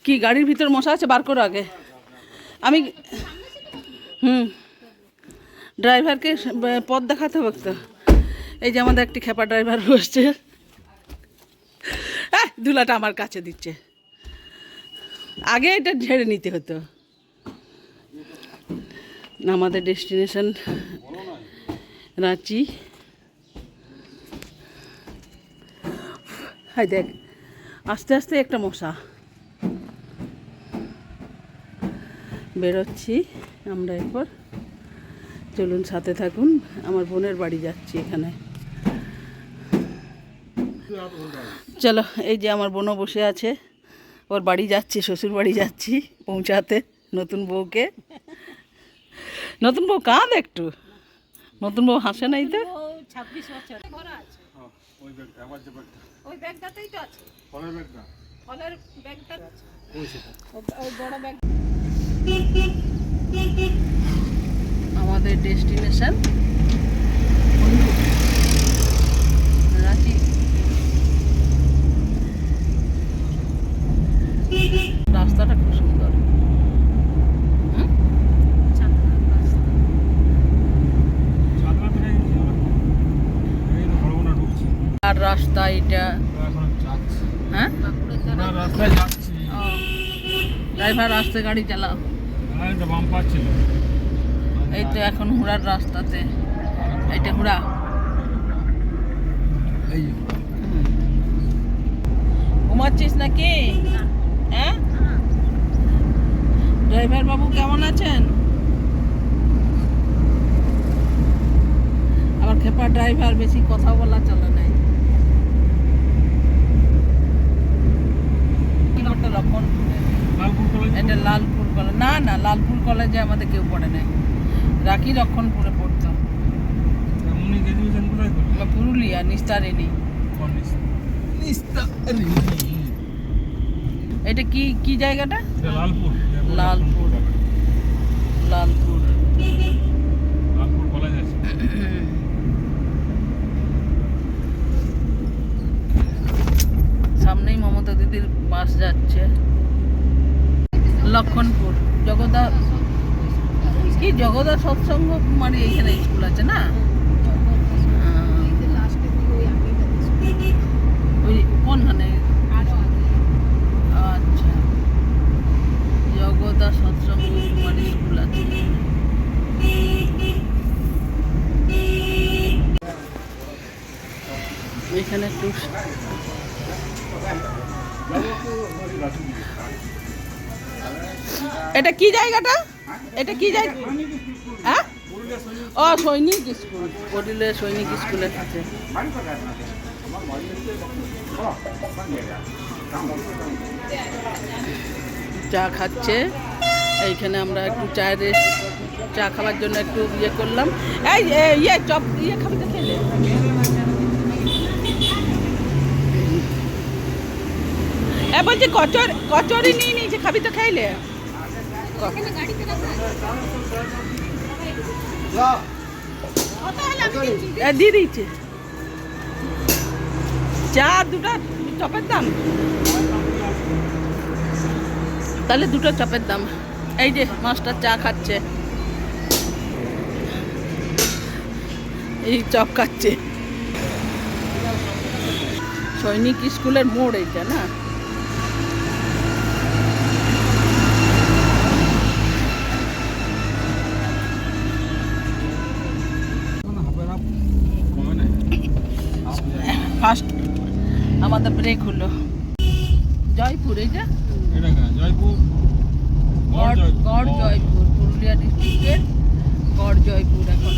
কি গাড়ির ভিতর মশা আছে, বার করো আগে। আমি ড্রাইভারকে পথ দেখাতে হবে তো। এই যে আমাদের একটি খেপা ড্রাইভার বসছে, ধুলাটা আমার কাছে দিচ্ছে। আগে এটা ঝেড়ে নিতে হতো। আমাদের ডেস্টিনেশন রাঁচি। হাই দেখ, আস্তে আস্তে একটা মশা। বেরোচ্ছি আমরা এরপর, চলুন সাথে থাকুন। আমার বোনের বাড়ি যাচ্ছি এখানে। চলো, এই যে আমার বোনও বসে আছে, ওর বাড়ি যাচ্ছি, শ্বশুর বাড়ি যাচ্ছি পৌঁছাতে নতুন বউকে। নতুন বউ কাঁদ একটু, নতুন বউ হাসে নাই তো। 26 বছর ভরা আছে। ওই ব্যাগটা আমার যে ব্যাগটা, ওই ব্যাগটাতেই তো আছে। ফলের ব্যাগটা, ফলের ব্যাগটা আছে ওই সেটা, ওই বড় ব্যাগ। আমাদের ডেস্টিনেশন রাঁচি। রাস্তাটা খুব সুন্দর। আর রাস্তা এটা, হ্যাঁ ড্রাইভার রাস্তা গাড়ি চালাও। এই তো এখন হুড়ার রাস্তাতে, এইটা হুড়া। ঘুমাচ্ছিস নাকি? হ্যাঁ, ড্রাইভার বাবু কেমন আছেন? আবার খেপা ড্রাইভার, বেশি কথা বলা চলে নাই। এটা লালপুর কলেজ। না না, লালপুর কলেজে আমাদের কেউ পড়ে নাই, রাখি রক্ষণপুরে পড়তো। পুরুলিয়া নিস্তারিণী। এটা কি কি জায়গাটা? লালপুর। লালপুর, লালপুর কলেজ আছে। সামনেই মমতা দিদির বাস যাচ্ছে। লক্ষণপুর জগদা, কি জগদা সৎসঙ্গ কুমারী, এইখানে স্কুল আছে না? ওই কোনখানে? আচ্ছা, জগদা সৎসঙ্গ কুমারী স্কুল আছে। এখানে একটু এটা কি জায়গাটা? এটা কি জায়গা? হ্যাঁ, ও সৈনিক স্কুল, পুরুলিয়া সৈনিক স্কুলের কাছে। চা খাচ্ছে এইখানে। আমরা একটু চায়ের চা খাওয়ার জন্য একটু ইয়ে করলাম। এই ইয়ে চপ ইয়ে খাবি তো খেলে? বলছি কচুরি নিয়ে নিয়েছে, খাবি তো খাইলে? দিয়ে দিচ্ছে চা। দুটা চপের দাম, তাহলে দুটো চপের দাম। এই যে মাস্টার চা খাচ্ছে, এই চপ খাচ্ছে। সৈনিক স্কুলের মোড় এইটা না? ফার্স্ট আমাদের ব্রেক হলো জয়পুর। এইটা জয়পুর, গড় জয়পুর, পুরুলিয়া ডিস্ট্রিক্টের গড় জয়পুর। এখন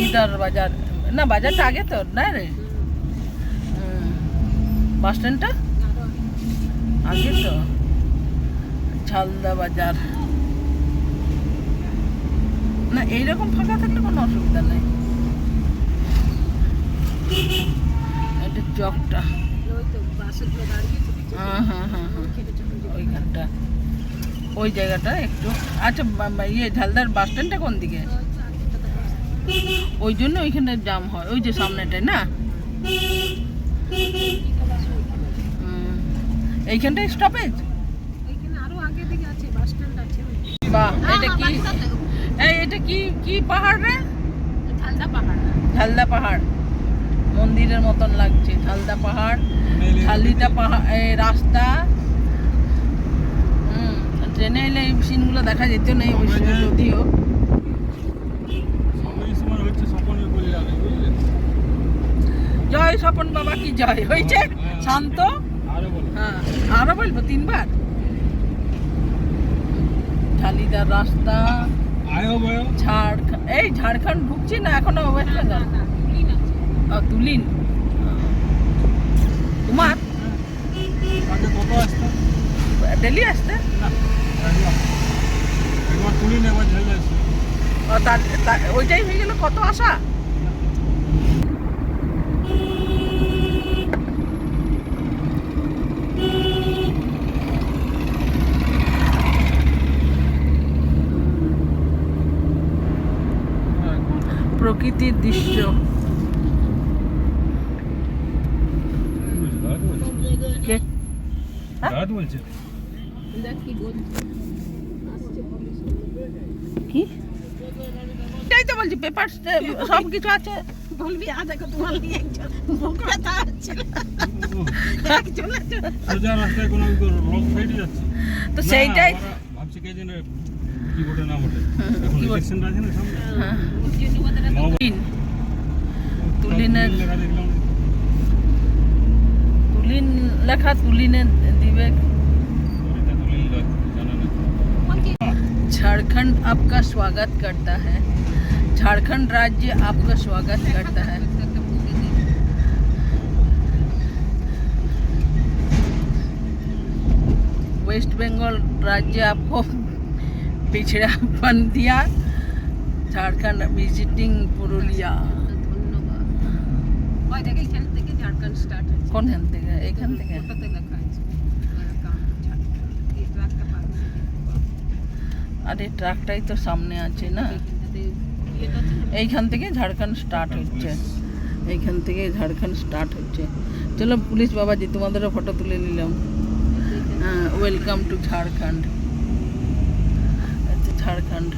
ইদার বাজার না, বাজারটা আগে তো না রে, বাস স্ট্যান্ডটা আগে তো। ঝালদা বাজার না, এইরকম ফাঁকা থাকলে কোনো অসুবিধা নেই। এটা চকটা, হ্যাঁ হ্যাঁ হ্যাঁ হ্যাঁ, ওইখানটা ওই জায়গাটা একটু আচ্ছা ইয়ে ঝালদার বাস স্ট্যান্ডটা কোন দিকে? ওই জন্য ওইখানে জাম হয় ওই যে সামনেটায় না। এইখানটায় স্টপেজ। এইখানে আরো আগে দিকে আছে বাস স্ট্যান্ড আছে। বাহ, এটা কি এটা কি কি পাহাড় রে? ঝালদা পাহাড়। ঝালদা পাহাড় মন্দিরের মতন লাগছে। ঝালদা পাহাড়, ঝালিদা পাহাড় রাস্তা। ট্রেনে এলে এই সিনগুলো দেখা যেত না অবশ্য, যদিও জয় স্বপন বাবা কি জয় হয়েছে। শান্ত, হ্যাঁ আরো বলবো 3 বার। ঝালিদার রাস্তা, ঝাড়খণ্ড। এই ঝাড়খণ্ড ঢুকছি না এখনো ওয়েস্ট বেঙ্গল। তুলিন তোমার ডেলি আসতে? ওইটাই হয়ে গেল কত আসা। প্রকৃতির দৃশ্য। কে বলছে দেখ কি বলছে। কি তাই তো বলছি, পেপার সব কিছু আছে। বলবি দেখো তোমার নিয়ে একজন বুক ব্যথা হচ্ছে। সোজা রাস্তায় কোনো রং সাইডে যাচ্ছে তো সেইটাই ভাবছি কে যেন কি বটে না বটে। এখন ইলেকশন আছে না সামনে। তুলিনের লেখা দেখলাম। তুলিন লেখা তুলিনে দিবে। झारखंड आपका स्वागत करता है। झारखंड राज्य आपका स्वागत करता है। वेस्ट बंगाल राज्य आपको पिछड़ापन दिया। झारखंड विजिटिंग पुरुलिया। ওই দেখে এখান থেকে ঝাড়খণ্ড স্টার্ট হচ্ছে। কোন হ্যান থেকে? এখান থেকে ওটাতে লেখা আছে এই ট্রাকটা পার হচ্ছে। আরে ট্রাকটাই তো সামনে আছে না। এইখান থেকে ঝাড়খণ্ড স্টার্ট হচ্ছে। এইখান থেকে ঝাড়খণ্ড স্টার্ট হচ্ছে। চলো পুলিশ বাবাজি তোমাদেরও ফটো তুলে নিলাম। হ্যাঁ, ওয়েলকাম টু ঝাড়খণ্ড। ঝাড়খণ্ড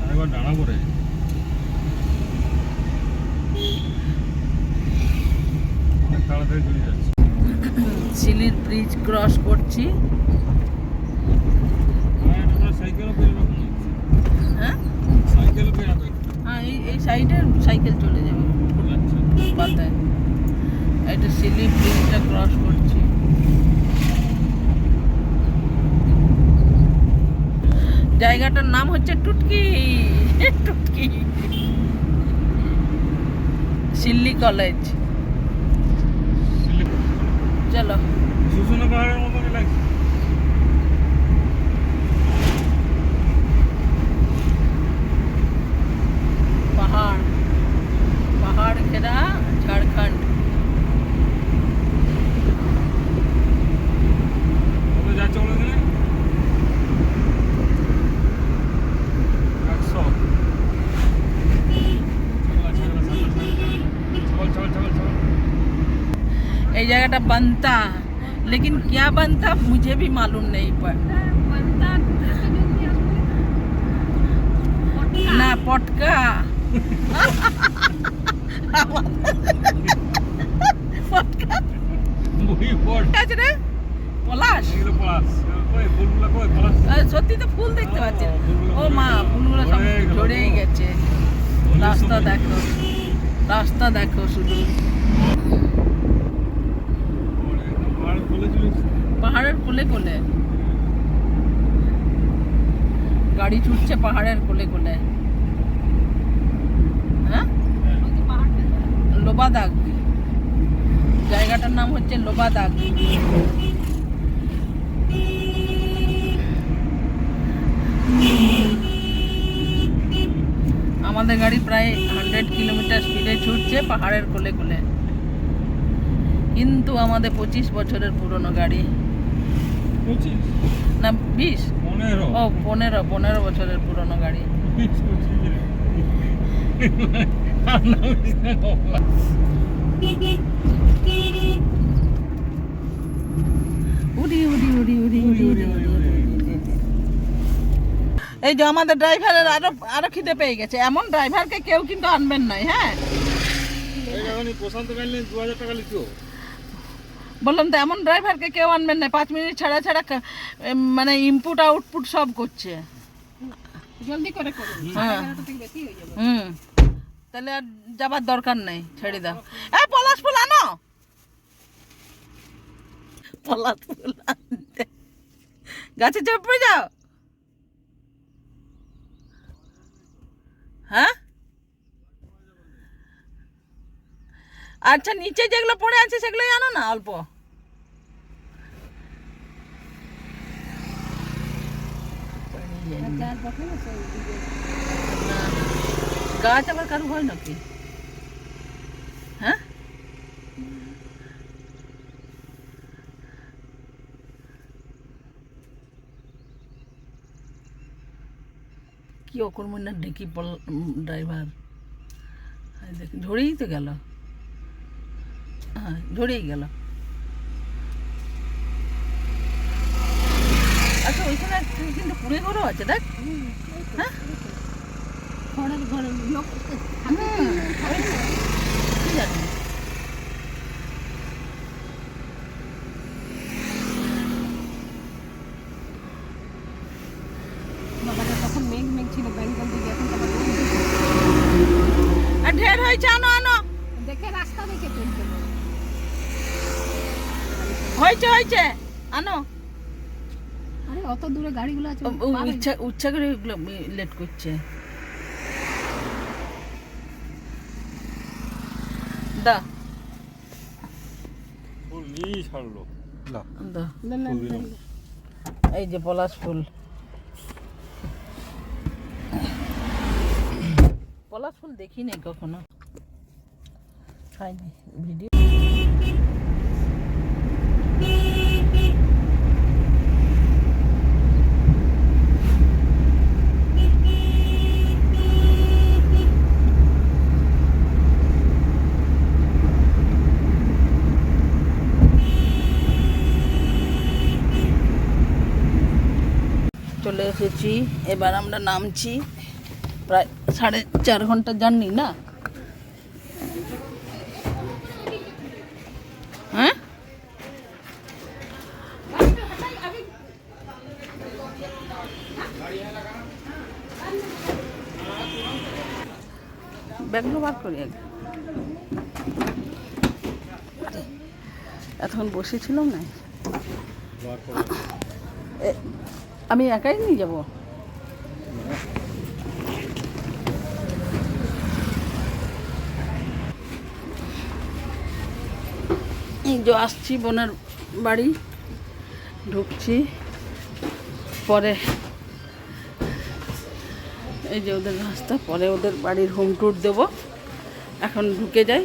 আরেকবার ডানা করে তাড়াতাড়ি চলে যাচ্ছে। সিলির ব্রিজ ক্রস করছি। সাইকেলও বেরোবে। হ্যাঁ সাইকেলও বেরোবে। হ্যাঁ এই সাইডে সাইকেল চলে যাবে আচ্ছা পাতায়। এটা সিলি ব্রিজটা ক্রস করছি। জায়গাটার নাম হচ্ছে টুটকি। টুটকি সিল্লি কলেজ। চলো শুশুনা পাহাড়ের মতনই লাগছে। পাহাড় পাহাড় ঘেরা ঝাড়খণ্ড। কত যাচ্ছে বলে দিলে? 100। चल। এই জায়গাটা बनता, लेकिन क्या बनता मुझे भी मालूम नहीं पर না পটকা। পটকা মুই পড় আছে রে পলাশ। এগুলো পলাশ। কই ফুলগুলো কই পলাশ? সত্যি তো ফুল দেখতে পাচ্ছি। ও মা ফুলগুলো সব ঝরেই গেছে। রাস্তা দেখো, রাস্তা দেখো শুধু। পাহাড়ের কোলে কোলে গাড়ি ছুটছে, পাহাড়ের কোলে কোলে। হ্যাঁ লোবাদাগ, জায়গাটার নাম হচ্ছে লোবাদাগ। আমাদের গাড়ি প্রায় 100 কিলোমিটার স্পিডে ছুটছে পাহাড়ের কোলে কোলে, কিন্তু আমাদের 25 বছরের পুরনো গাড়ি। 25 না 20? 15 ও 15 বছরের পুরনো গাড়ি। 25 রে। আর না বুঝিস না বাবা। উড়ি উড়ি উড়ি উড়ি উড়ি উড়ি উড়ি উড়ি। এই যে আমাদের ড্রাইভারের আরো খিদে পেয়ে গেছে। এমন ড্রাইভারকে কেউ কিন্তু আনবেন নাই, হ্যাঁ এই কারণে প্রশান্ত গাইলেন 2000 টাকা লিখো। বললাম তো, এমন ড্রাইভারকে কেউ আনবেন না, 5 মিনিট ছাড়া ছাড়া মানে ইনপুট আউটপুট সব করছে। জলদি করে করুন, হ্যাঁ। 11টা থেকে বেশি হয়ে যাবে। তাহলে আর যাবার দরকার নেই, ছেড়ে দাও। পলাশ ফুল আনো, পলাশ ফুল আনতে গাছে চেপে যাও। হ্যাঁ, আচ্ছা, নিচে যেগুলো পড়ে আছে সেগুলোই আনো না, অল্প। যার পথে না সেই দিকে। গাছ আবার কারু হয় নাকি? হ্যাঁ, কি অকর্মণ্য না ডেকি ড্রাইভার, দেখ ঝরেই তো গেল। হ্যাঁ, ঝরেই গেল। আচ্ছা, ওইখানে কিন্তু কুড়ে ঘরও আছে, দেখ। হ্যাঁ, খড়ের ঘরে লোক কি জানি। বাবাটা তখন মেঘ মেঘ ছিল, বেঙ্গল দিকে, এখন তো আবার রোদ উঠেছে। আর ঢের হয়েছে, আনো আনো। দেখে রাস্তা দেখে চলতে হবে। হয়েছে হয়েছে, আনো। আরে অত দূরে গাড়িগুলো আছে, উচ্ছা করে ওগুলো লেট করছে। দা ফুল নিয়ে ছাড়লো। না দা, না, না, না, এই যে পলাশ ফুল। পলাশ ফুল দেখি নাই কখনো, খাইনি। ভিডিও চলে এসেছি, এবার আমরা নামছি। প্রায় 4.5 ঘন্টা জার্নি না? হ্যাঁ, ব্যাগগুলো বার করি আগে। এতক্ষণ বসেছিলাম না, আমি একাই নিয়ে যাবো। এই যে আসছি বোনের বাড়ি, ঢুকছি। পরে এই যে ওদের রাস্তা, পরে ওদের বাড়ির হোম ট্যুর দেবো। এখন ঢুকে যাই।